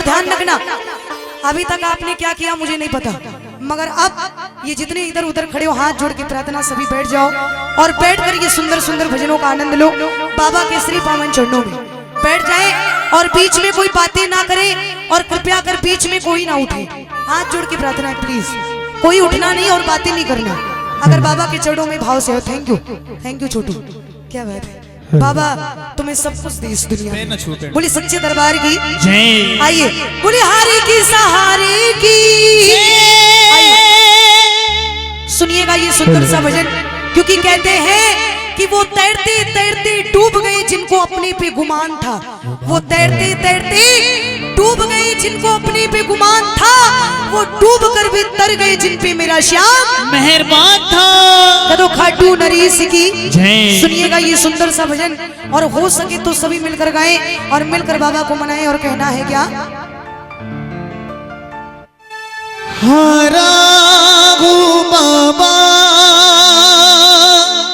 ध्यान रखना, अभी तक आपने क्या किया मुझे नहीं पता, मगर अब ये जितने इधर उधर खड़े हो हाथ जोड़ के प्रार्थना सभी बैठ जाओ और बैठ कर ये सुंदर सुंदर भजनों का आनंद लो। बाबा के श्री पावन चरणों में बैठ जाए और बीच में कोई बातें ना करे और कृपया कर बीच में कोई ना उठे। हाथ जोड़ के प्रार्थना है प्लीज, कोई उठना नहीं और बातें नहीं करना। अगर बाबा के चरणों में भाव से हो। थैंक यू छोटू, क्या बात है। बाबा तुम्हें सब कुछ दे इस दुनिया में। बोली सच्चे दरबार की जय। आइए बोली हारे की सहारे की। सुनिएगा ये सुंदर सा भजन, क्योंकि कहते हैं कि वो तैरते तैरते डूब गए जिनको अपने पे गुमान था। वो तैरते तैरते डूब गए जिनको अपने पे गुमान था। वो डूब कर भी तर गए जिन पे मेरा श्याम मेहरबान था। कदो खाटू नरेश की जय। सुनिएगा ये सुंदर सा भजन, और हो सके तो सभी मिलकर गाएं और मिलकर बाबा को मनाएं। और कहना है क्या, हारा हूँ बाबा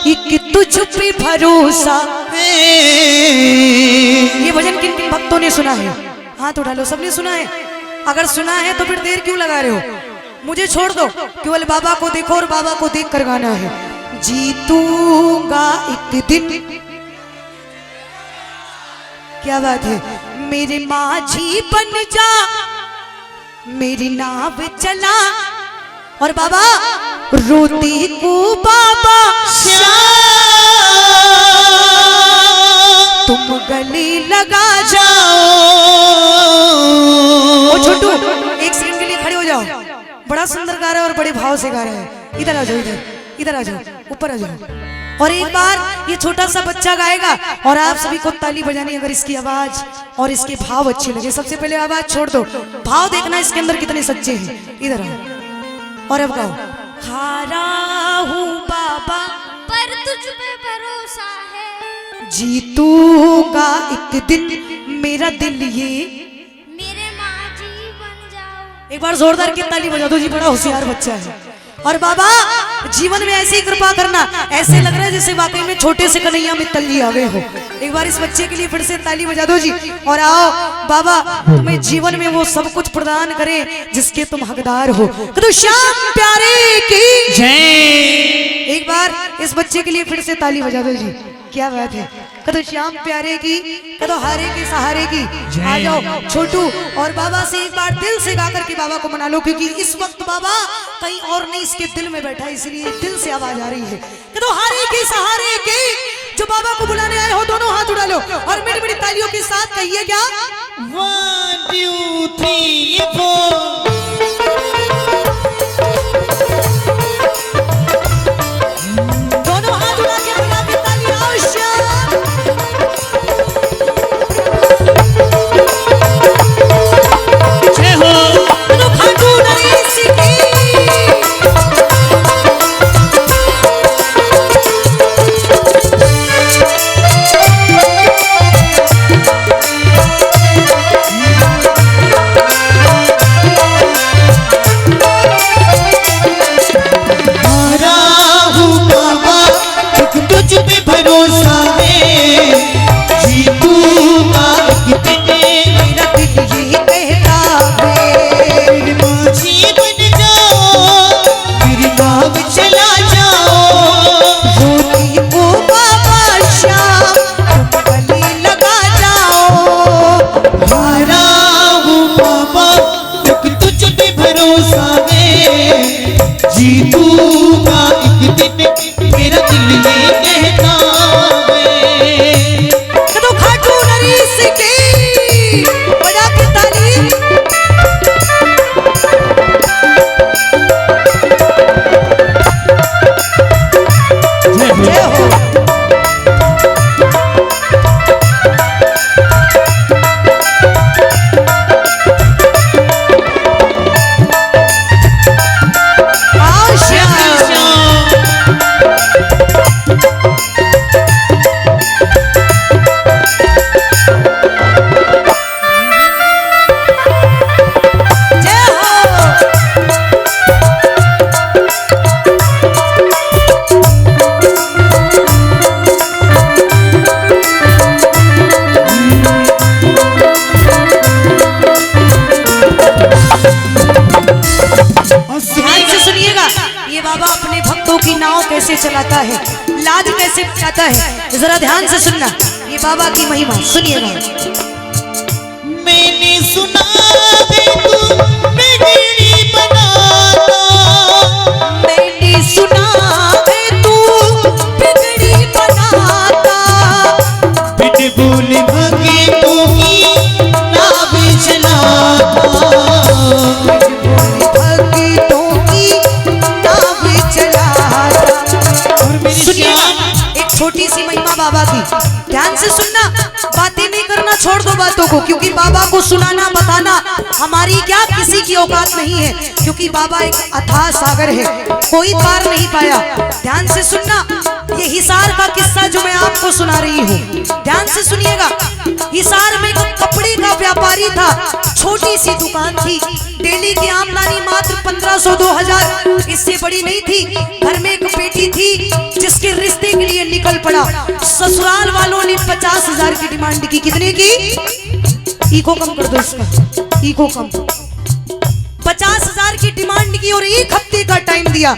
एक तुझ पे भरोसा है। ये भजन किन किन भक्तों ने सुना है? हाथ उठा लो, सबने सुना है? अगर सुना है तो फिर देर क्यों लगा रहे हो? मुझे छोड़ दो, केवल बाबा को देखो और बाबा को देख कर गाना है। जीतूंगा एक दिन, क्या बात है। मेरे माझी बन जा, मेरी नाव चला, और बाबा रोती को बाबा तुम गले लगा जाओ। ओ छोटू एक सेकंड के लिए खड़े हो जाओ, बड़ा सुंदर गा रहा है और बड़े भाव से गा रहा है। इधर आ जाओ, इधर आ जाओ, ऊपर आ जाओ। और एक बार ये छोटा सा बच्चा गाएगा और आप सभी को ताली बजानी अगर इसकी आवाज और इसके भाव अच्छे लगे। सबसे पहले आवाज छोड़ दो, भाव देखना इसके अंदर कितने सच्चे हैं। इधर आओ और अब गाओ। हारा हूँ बाबा पर तुझ पे भरोसा है, जीतूंगा एक दिन मेरा दिल ये। मेरे माझी बन जाओ। एक बार जोरदार की ताली बजा दो जी, बड़ा होशियार बच्चा है। और बाबा जीवन में ऐसी कृपा करना, ऐसे लग रहा है जैसे वाकई में छोटे से कन्हैया में तल्ली आ गए हो। एक बार इस बच्चे के लिए फिर से ताली बजा दो जी। और आओ बाबा तुम्हें जीवन में वो सब कुछ प्रदान करे जिसके तुम हकदार हो। तो श्याम प्यारे की जय। एक बार इस बच्चे के लिए फिर से ताली बजा दो जी, क्या बात है। कदो श्याम प्यारे की, कदो हारे के सहारे की। आ जाओ छोटू और बाबा से एक बार दिल से गा करके बाबा को मना लो, क्योंकि इस वक्त बाबा कहीं और नहीं इसके दिल में बैठा है, इसलिए दिल से आवाज आ रही है। कदो हारे के सहारे के, जो बाबा को बुलाने आए हो दोनों हाथ उठा लो और मिठी मिठी तालियों के साथ कहिए क्या, 1 2 3 4। जीतूंगा एक दिन मेरा दिल ये कहता है। कदो खाटू नरेश की बजा के ताली। जय हो। श्याम चलाता है, लाज कैसे बचाता है। जरा ध्यान से सुनना, ये बाबा की महिमा सुनिएगा। मैंने सुना है तू बिगड़ी बनाता, मैंने सुना है तू बिगड़ी बनाता, पिटबुल भगे तू ही नाव चलाता, भक्तों की नाव चलाता। और मेरी सुनिएगा, शान एक छोटी सी महिमा बाबा की, ध्यान से सुनना, बातें नहीं करना, छोड़ दो बातों को, क्योंकि बाबा को सुनाना बताना हमारी क्या किसी की औकात नहीं है, क्योंकि बाबा एक अथाह सागर है, कोई पार नहीं पाया। ध्यान से सुनना, ये हिसार का किस्सा जो मैं आपको सुना रही हूँ, ध्यान से सुनिएगा। हिसार में एक कपड़े का व्यापारी था, छोटी सी दुकान थी, डेली की आमदनी मात्र 1500-2000, इससे बड़ी नहीं थी। घर में एक बेटी थी जिसके रिश्ते के लिए निकल पड़ा। ससुराल वालों ने 50,000 की डिमांड की। कितने की? इको कम कर दो इसका, इको कम। 50,000 की डिमांड की और 1 हफ्ते का टाइम दिया।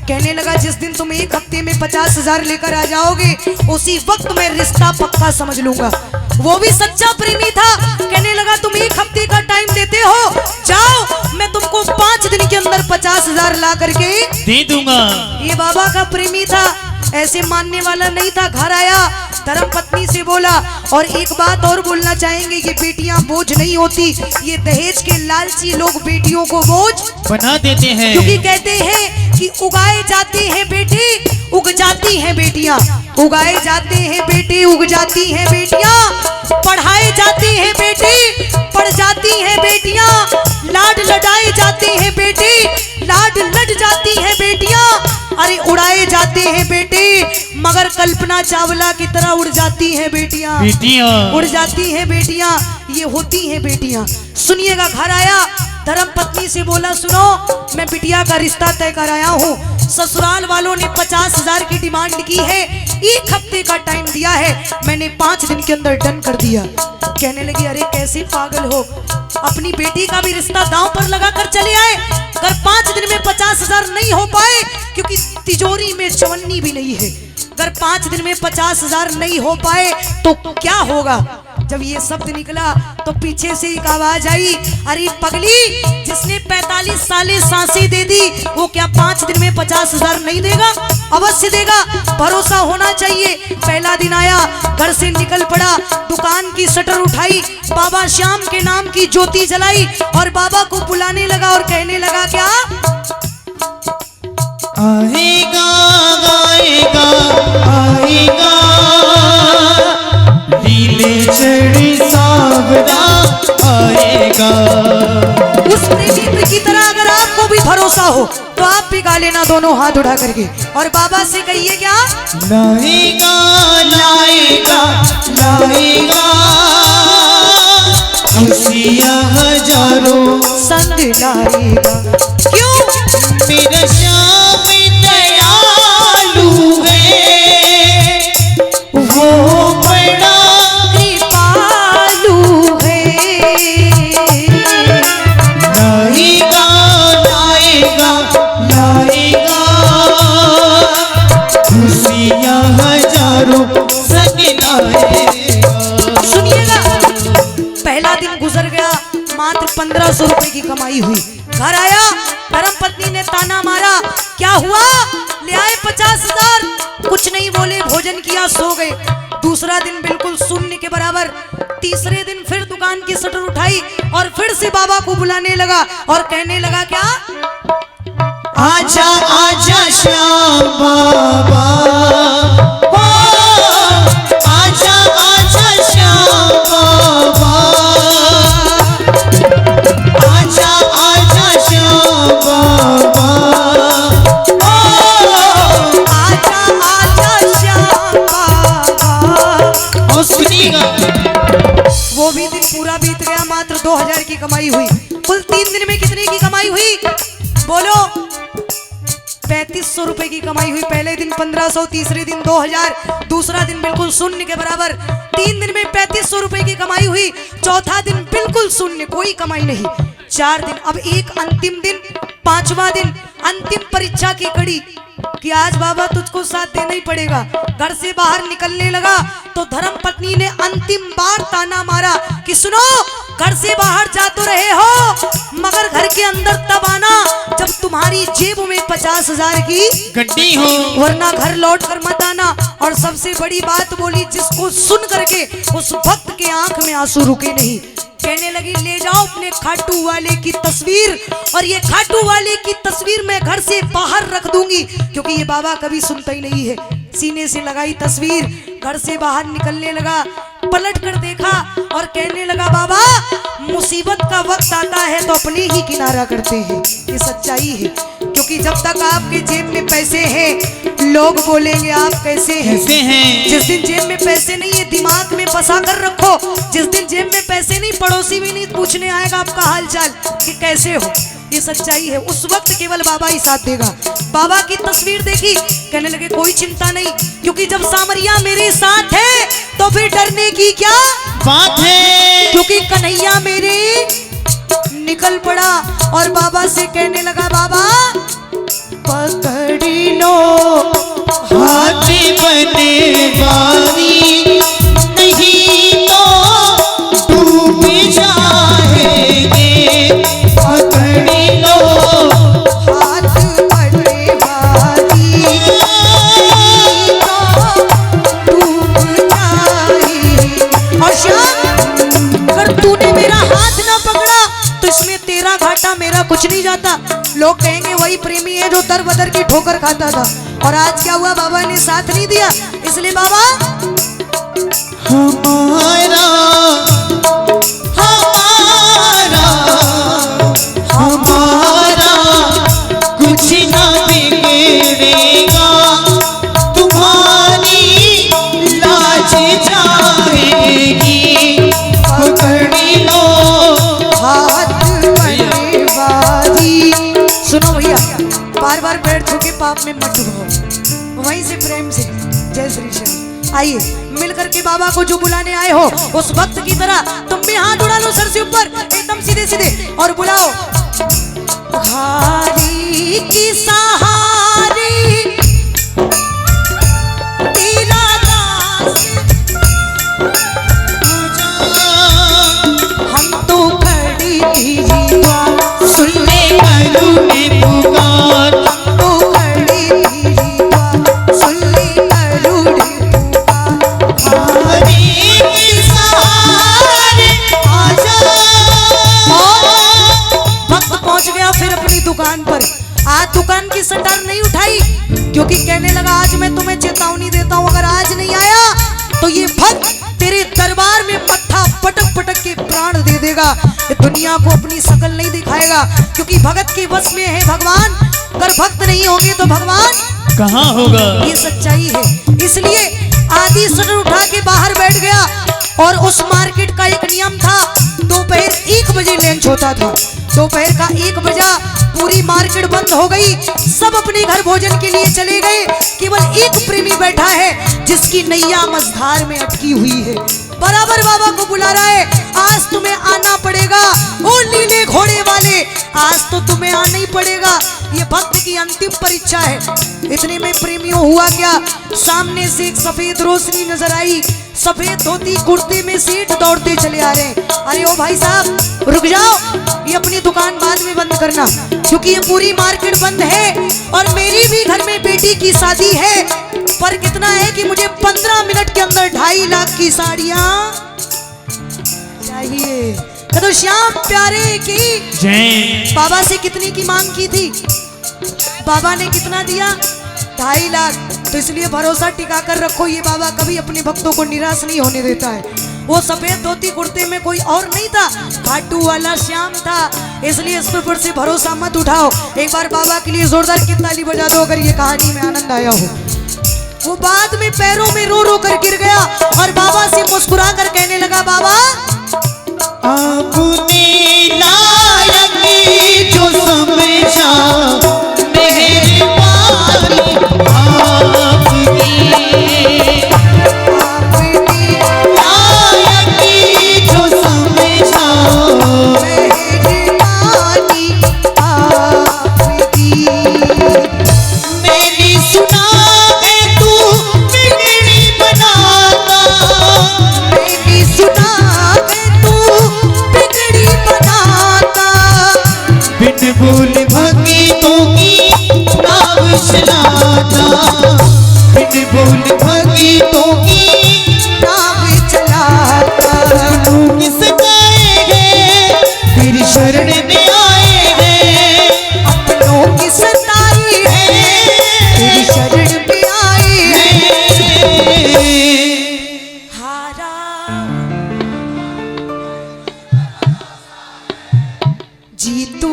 कहने लगा जिस दिन तुम 1 हफ्ते में 50,000 लेकर आ जाओगे उसी वक्त मैं रिश्ता पक्का समझ लूंगा। वो भी सच्चा प्रेमी था, कहने लगा तुम 1 हफ्ते का टाइम देते हो, जाओ मैं तुमको 5 दिन के अंदर 50,000 ला करके दे दूंगा। ये बाबा का प्रेमी था, ऐसे मानने वाला नहीं था। घर आया, धर्म पत्नी से बोला। और एक बात और बोलना चाहेंगे, ये बेटियां बोझ नहीं होती, ये दहेज के लालची लोग बेटियों को बोझ बना देते हैं, क्योंकि कहते हैं कि उगाए जाते हैं बेटे उग जाती हैं बेटियां, उगाए जाते हैं बेटे उग जाती हैं बेटियां, पढ़ाए जाते हैं बेटे पढ़ जाती हैं बेटियां, लाड लडाए जाते हैं बेटे लाड लड जाती हैं बेटियां, अरे उड़ाए जाते हैं बेटे मगर कल्पना चावला की तरह उड़ जाती हैं बेटियां, बेटियां उड़ जाती हैं बेटियां, ये होती हैं बेटियां। सुनिएगा, घर आया, धर्म पत्नी से बोला सुनो मैं बिटिया का रिश्ता तय कराया हूँ, ससुराल वालों ने 50,000 की डिमांड की है, 1 हफ्ते का टाइम दिया है, मैंने 5 दिन के अंदर डन कर दिया। कहने लगी अरे कैसे पागल हो, अपनी बेटी का भी रिश्ता दांव पर लगा कर चले आए, अगर 5 दिन में 50,000 नहीं हो पाए, क्योंकि तिजोरी में चवन्नी भी नहीं है, अगर 5 दिन में 50,000 नहीं हो पाए तो क्या होगा। जब ये शब्द निकला तो पीछे से एक आवाज आई, अरे पगली, जिसने 45 सालें सांसें दे दी वो क्या 5 दिन में 50,000 नहीं देगा? अवश्य देगा, भरोसा होना चाहिए। पहला दिन आया, घर से निकल पड़ा, दुकान की शटर उठाई, बाबा श्याम के नाम की ज्योति जलाई और बाबा को बुलाने लगा और कहने लगा क्या? आएगा गाएगा आएगा, लीले चढ़ी सावरा आएगा। उस प्रेमी की तरह अगर आपको भी भरोसा हो तो आप भी गा लेना दोनों हाथ उठा करके और बाबा से कहिए क्या? लाएगा लाएगा लाएगा, खुशियाँ हजारों संग लाएगा। क्यों? मेरा श्याम दयालु है, वो बड़ा कृपालु है। लाएगा लाएगा लाएगा, खुशियाँ हजारों संग लाएगा। सुनिएगा, पहला दिन गुजर गया, मात्र 1500 रुपए की कमाई हुई। घर आया, धर्म पत्नी ने ताना मारा, क्या हुआ? ले आए 50,000, कुछ नहीं बोले, भोजन किया, सो गए। दूसरा दिन बिल्कुल शून्य के बराबर। तीसरे दिन फिर दुकान की शटर उठाई और फिर से बाबा को बुलाने लगा और कहने लगा क्या? आजा आजा श्याम बाबा, ओ, आजा आजा श्याम बाबा, आजा आजा श्याम बाबा, ओ, आजा आजा श्याम बाबा। और सुनिएगा, वो भी दिन पूरा बीत गया, मात्र 2000 की कमाई हुई। कुल 3 दिन में कितने की कमाई हुई? बोलो। 3500 रुपए की कमाई हुई। पहले दिन 1500, तीसरे दिन 2000, दूसरा दिन बिल्कुल शून्य के बराबर। 3 दिन में 3500 रुपए की कमाई हुई। चौथा दिन बिल्कुल शून्य, कोई कमाई नहीं। 4 दिन, अब एक अंतिम दिन, 5वां दिन, अंतिम परीक्षा की कड़ी। कि आज बाबा तुझको साथ देना ही पड़ेगा। घर से बाहर निकलने लगा तो धर्म पत्नी ने अंतिम बार ताना मारा कि सुनो, घर से बाहर जा तो रहे हो मगर घर के अंदर तब आना जब तुम्हारी जेब में 50,000 की गड्डी हो, वरना घर लौट कर मत आना। और सबसे बड़ी बात बोली जिसको सुन करके उस भक्त के आंख में आंसू रुके नहीं। कहने लगी ले जाओ अपने खाटू वाले की तस्वीर, और ये खाटू वाले की तस्वीर मैं घर से बाहर रख दूंगी, क्योंकि ये बाबा कभी सुनता ही नहीं है। सीने से लगाई तस्वीर, घर से बाहर निकलने लगा, पलट कर देखा और कहने लगा बाबा मुसीबत का वक्त आता है तो अपने ही किनारा करते हैं। ये सच्चाई है, क्योंकि जब तक आपके जेब में पैसे हैं लोग बोलेंगे आप कैसे हैं। जिस दिन जेब में पैसे नहीं है दिमाग में बसा कर रखो, जिस दिन जेब में पैसे नहीं पड़ोसी भी नहीं पूछने आएगा आपका हालचाल कि कैसे हो। ये सच्चाई है, उस वक्त केवल बाबा ही साथ देगा। बाबा की तस्वीर देखी, कहने लगे कोई चिंता नहीं, क्योंकि जब सामरिया मेरे साथ है तो फिर डरने की क्या बात है, क्योंकि कन्हैया मेरे निकल पड़ा और बाबा से कहने लगा बाबा पकड़ी लो हाथी बने वाली नहीं तो डूब जाएंगे, पकड़ी लो हाथ पड़ने वाली तो डूब जाएगी। और श्याम अगर तूने मेरा हाथ ना पकड़ा तो इसमें तेरा घाटा मेरा कुछ नहीं जाता। लोग कहेंगे वही प्रेमी है जो दर बदर की ठोकर खाता था। और आज क्या हुआ, बाबा ने साथ नहीं दिया, इसलिए बाबा हमारा हमारा हमारा कुछ ना बिगड़ेगा, तुम्हारी लाज जाएगी, पकड़ी लो हाथ पड़ने वाली। सुनो भैया, बार बार पैर छू के पाप में मत डूबो, वहीं से प्रेम से जय श्री श्याम। आइए मिल करके बाबा को जो बुलाने आए हो उस भक्त की तरह तुम भी हाथ उड़ा लो सर से ऊपर एकदम सीधे सीधे और बुलाओ हारी की सहारी तेरा दास हम तो खड़ी थी सुन ले करूँगी पुकार, तो खड़ी थी सुन ले करूँगी हरी के सहारे आजा। वक्त पहुंच गया फिर अपनी दुकान पर। आज दुकान की सटार नहीं उठाई, क्योंकि कहने लगा आज मैं तुम्हें चेतावनी देता हूं, अगर आज नहीं आया तो ये भक्त तेरे दरबार में मत्था पटक पटक के प्राण दे देगा। ये दुनिया को अपनी शकल नहीं दिखाएगा, क्योंकि भगत के वश में है भगवान, अगर भक्त नहीं होंगे तो भगवान कहाँ होगा। ये सच्चाई है। इसलिए आदि शटर उठा के बाहर बैठ गया। और उस मार्केट का एक नियम था, दोपहर 1 बजे लंच होता था। दोपहर का 1 बजा, पूरी मार्केट बंद हो गई, सब अपने घर भोजन के लिए चले गए। केवल एक प्रेमी बैठा है जिसकी नैया मझधार में अटकी हुई है, बराबर बाबा को बुला रहा है, आज तुम्हें आना पड़ेगा, ओ नीले घोड़े वाले आज तो तुम्हें आना ही पड़ेगा। ये भक्त की अंतिम परीक्षा है। इतने में प्रेमियों हुआ क्या, सामने से एक सफेद रोशनी नजर आई, सफेद धोती कुर्ते में सेठ दौड़ते चले आ रहे हैं। अरे ओ भाई साहब रुक जाओ, ये अपनी दुकान बाद में बंद करना, क्योंकि ये पूरी मार्केट बंद है और मेरी भी घर में बेटी की शादी है। पर कितना है कि मुझे 15 मिनट के अंदर 2.5 लाख की साड़ियां चाहिए। तो श्याम प्यारे की जय। बाबा से कितनी की मांग की थी, बाबा ने कितना दिया, 2.5 लाख। तो इसलिए भरोसा टिका कर रखो, ये बाबा कभी अपने भक्तों को निराश नहीं होने देता है। वो सफेद धोती कुर्ते में कोई और नहीं था, खाटू वाला श्याम था। इसलिए इस पर से भरोसा मत उठाओ। एक बार बाबा के लिए जोरदार की ताली बजा दो अगर ये कहानी में आनंद आया हो। वो बाद में पैरों में रो रो कर गिर गया और बाबा से मुस्कुरा कर कहने लगा बाबा आपने लायक जो समझा मेहरबानी आपकी, लायक जो समझा मेहरबानी आपकी, मेरी जीतू।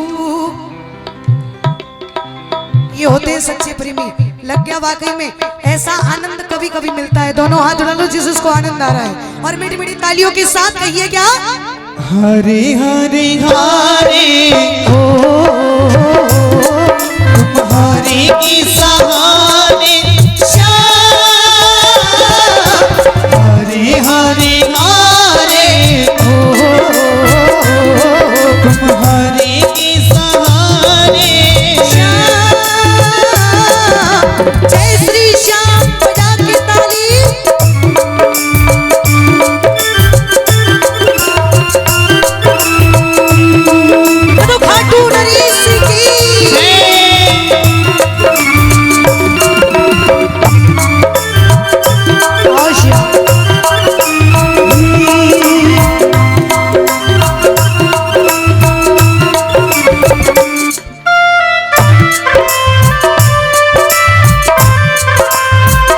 ये होते हैं सच्चे प्रेमी। लग गया वाकई में ऐसा आनंद कभी कभी मिलता है। दोनों हाथ उड़ा लो जिसको आनंद आ रहा है और मीठी मीठी तालियों के साथ कहिए क्या? हरे हरे हरे हो तुम्हारे की सहारे श्याम, हरे हरे हरे हो तुम्हारे की सहारे श्याम, जय श्री श्याम बजा के ताली। तो खाटू नरेश की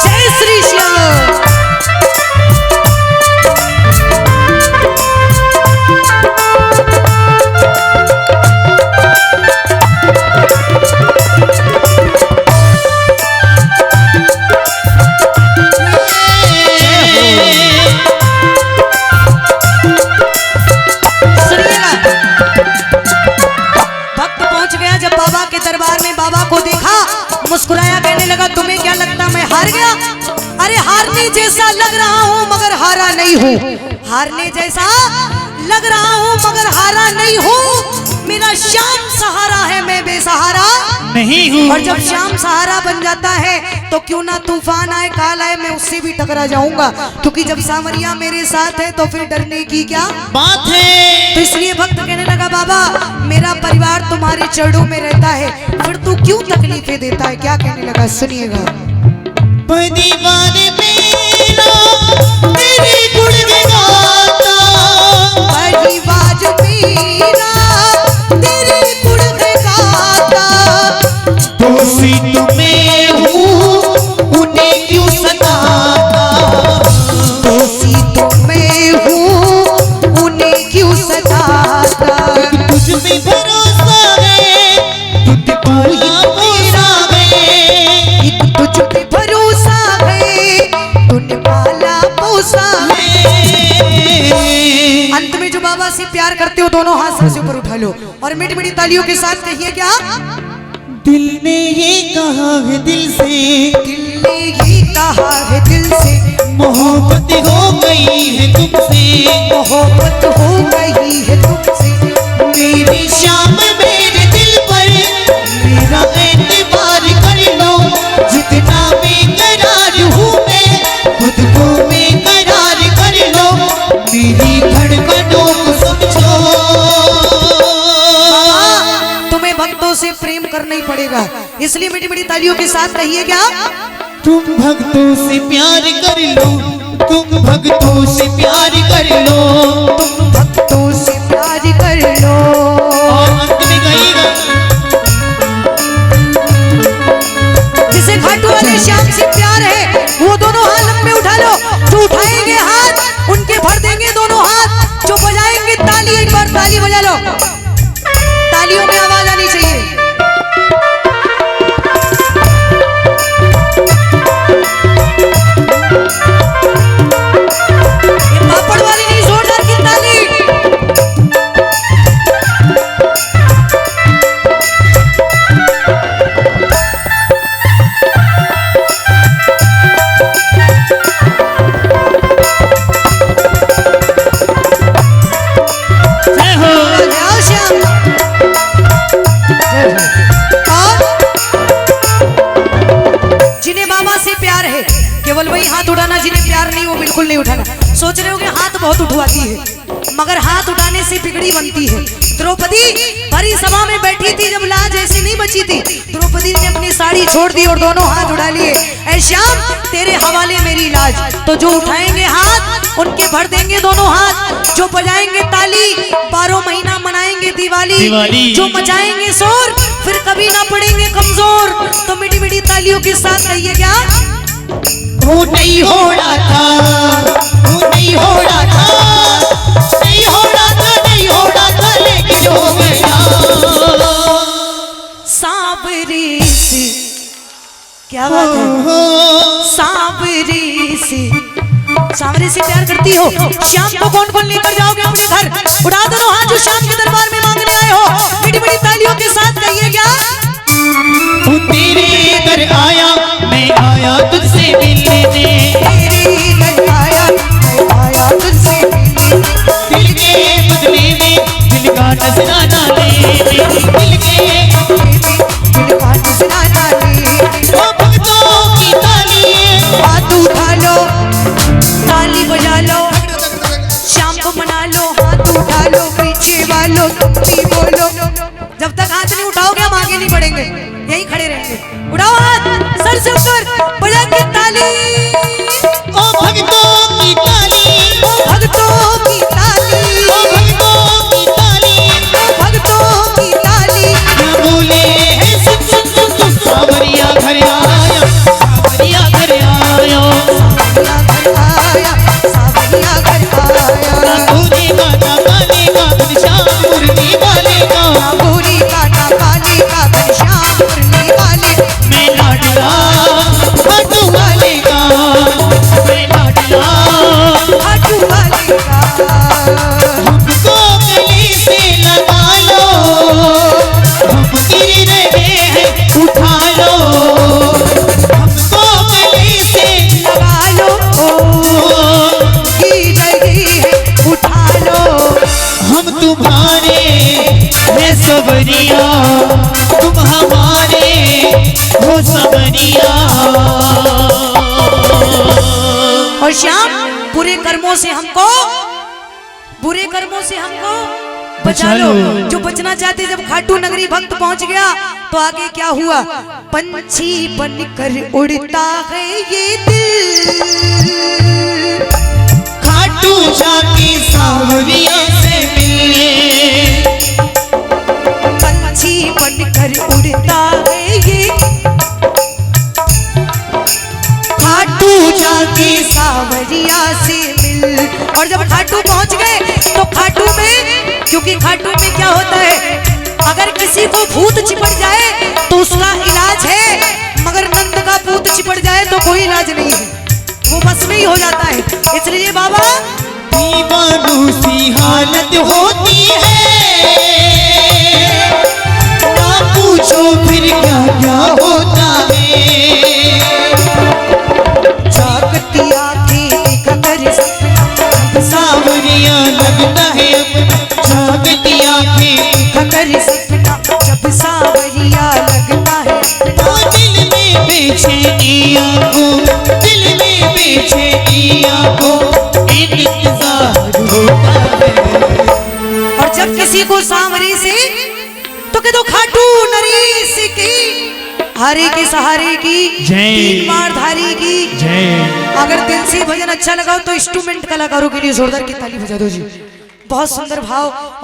जय श्री श्याम। सुनिएगा, भक्त पहुंच गया जब बाबा के दरबार में। बाबा को देखा, मुस्कुराया, कहने लगा तुम्हें क्या लगता मैं हार गया? अरे हारने जैसा लग रहा हूं मगर हारा नहीं हूं। हारने जैसा लग रहा हूं मगर हारा नहीं हूं। मेरा श्याम सहारा है, मैं बेसहारा नहीं हूँ। और जब श्याम सहारा बन जाता है तो क्यों ना तूफान आए, काल आए, मैं उससे भी टकरा जाऊंगा। क्योंकि जब सामरिया मेरे साथ है तो फिर डरने की क्या बात है। तो इसलिए भक्त कहने लगा बाबा मेरा परिवार तुम्हारे चरणों में रहता है, फिर तू क्यों तकलीफें देता है? क्या कहने लगा सुनिएगा। परिवार मेरा तेरे गुण गाता, परिवार मेरा तेरे गुण गाता, दोषी तो मैं हूँ उन्हें क्यों सताता, दोषी तो मैं हूँ उन्हें क्यों सताता। तुझ में भरोसा है तुझ पर ही मेरा है, एक तुझ पे भरोसा है, तूने पाला पोसा है। अंत में जो बाबा से प्यार करते हो दोनों हाथ सर से ऊपर उठा लो और मीठी मीठी तालियों के साथ कहिए क्या? दिल ने ये कहा है दिल से, दिल ने ये कहा है दिल से, मोहब्बत हो गई है तुमसे, मोहब्बत हो गई है तुमसे। मेरी शाम मेरे दिल पर मेरा एतबार कर लो, जितना बेकरार हूँ मैं खुद को बेकरार कर लो, मेरी धड़कनों को समझो। बाबा तुम्हें भक्तों से प्रेम करना ही पड़ेगा, इसलिए मीठी मीठी तालियों के साथ कहिए क्या? तुम भक्तों से प्यार कर लो, तुम भक्तों से प्यार कर लो, तुम भक्तों से प्यार कर लो। और अंत में कहिएगा जिसे खाटू वाले श्याम से प्यार है वो दोनों हाथ लंबे उठा लो। जो उठाएंगे हाथ उनके भर देंगे दोनों हाथ। जो बजाएंगे ताली, एक बार ताली बजा लो, तालियों में आवाज आनी चाहिए। ये पापड़ वाली नहीं, जोरदार की ताली। जय हो। जाओ श्याम। और जिन्हें बाबा से प्यार है केवल वही हाथ उठाना, जिन्हें प्यार नहीं वो बिल्कुल नहीं उठाना। सोच रहे हो कि हाथ बहुत उठवाती है, मगर हाथ उठाने से बिगड़ी बनती है। द्रौपदी भरी सभा में बैठी थी, जब लाज ऐसी नहीं बची थी, द्रौपदी ने अपनी साड़ी छोड़ दी और दोनों हाथ उठा लिए। ऐ श्याम तेरे हवाले मेरी लाज। तो जो उठाएंगे हाथ उनके भर देंगे दोनों हाथ। जो बजाएंगे ताली 12 महीना मनाएंगे दिवाली। जो मचाएंगे शोर फिर कभी ना पड़ेंगे कमजोर। तो मीठी मीठी तालियों के साथ कहिए क्या? वो नहीं हो रहा था, वो नहीं हो रहा था, नहीं हो रहा था, नहीं हो रहा था, लेकिन हो गया। क्या बात है। सांवरे से प्यार करती हो। शाम को कौन कौन लेकर जाओगे अपने घर? उड़ा दो हाथ जो शाम के दरबार में मांगने आए हो। मीठी मीठी तालियों के साथ कहिए क्या? तू तेरे घर आया, मैं आया तुझसे मिलने। तेरे घर आया, मैं आया तुझसे मिलने। दिल के बदले में दिल का नजराना ले, दिल के दिल का नजराना ले। ओ भक्तों की ताली, हाथ उठा लो, ताली बजा लो, शाम को मना लो। हाथ उठा लो, पीछे वालों तुम भी बोलो। जब तक हाथ नहीं उठाओगे हम आगे नहीं बढ़ेंगे, यहीं खड़े रहेंगे। उठाओ हाथ सर से ऊपर, बजा के ताली। ओ भक्तों की ताली, ओ भक्तों की ताली, ओ भक्तों की ताली। ओ भक्तों की ताली। क्या बोले है सुन सुन सुन सुन, सावरिया घर आया, सावरिया घर आया। सावरिया घर आया, सावरिया घर आया। तूने गाना गाने का घनश्याम मुरली वाले का, गोरी गाना गाने का घनश्याम मुरली वाले। मैं लाडला खाटू वाले का, मैं लाडला खाटू वाले का। हमको गले से लगा लो, हम गिर रहे हैं उठा लो। हमको गले से लगा लो, की रही है उठा लो। हम तुम्हारे है सबरिया, तुम हमारे हो सबरिया। और श्याम बुरे कर्मों से हमको, बुरे कर्मों से हमको बचा लो। जो बचना चाहते, जब खाटू नगरी भक्त पहुंच गया तो आगे क्या हुआ? पंछी बनकर उड़ता है ये दिल, खाटू जाके सावरिया से मिले। पंछी बनकर उड़ता है ये, खाटू जाके सावरिया से मिल। और जब खाटू पहुंच गए तो खाटू में, क्योंकि खाटू में क्या होता है, अगर किसी को भूत चिपट जाए तो उसका इलाज है, मगर नंद का भूत चिपट जाए तो कोई इलाज नहीं है, वो बस में ही हो जाता है। इसलिए बाबा दीवानों सी हालत होती है, ना पूछो फिर क्या क्या होता है। जागती आंखें दिखकर सपना, सावरिया लगता है अपना, जागती आंखें दिखकर सपना, जब सावरिया लगता है अपना। ओ दिल में बेचैनियां हो, दिल में बेचैनियां हो, इंतजार होता है। और जब किसी को सांवरे से, तो कह दो खाटू नरेश की, हारे के सहारे की, जय। तीन मार धारी की जय। अगर दिल से भजन अच्छा लगा तो इंस्ट्रूमेंट कलाकारों के लिए जोरदार की ताली बजा दो जी। बहुत सुंदर भाव।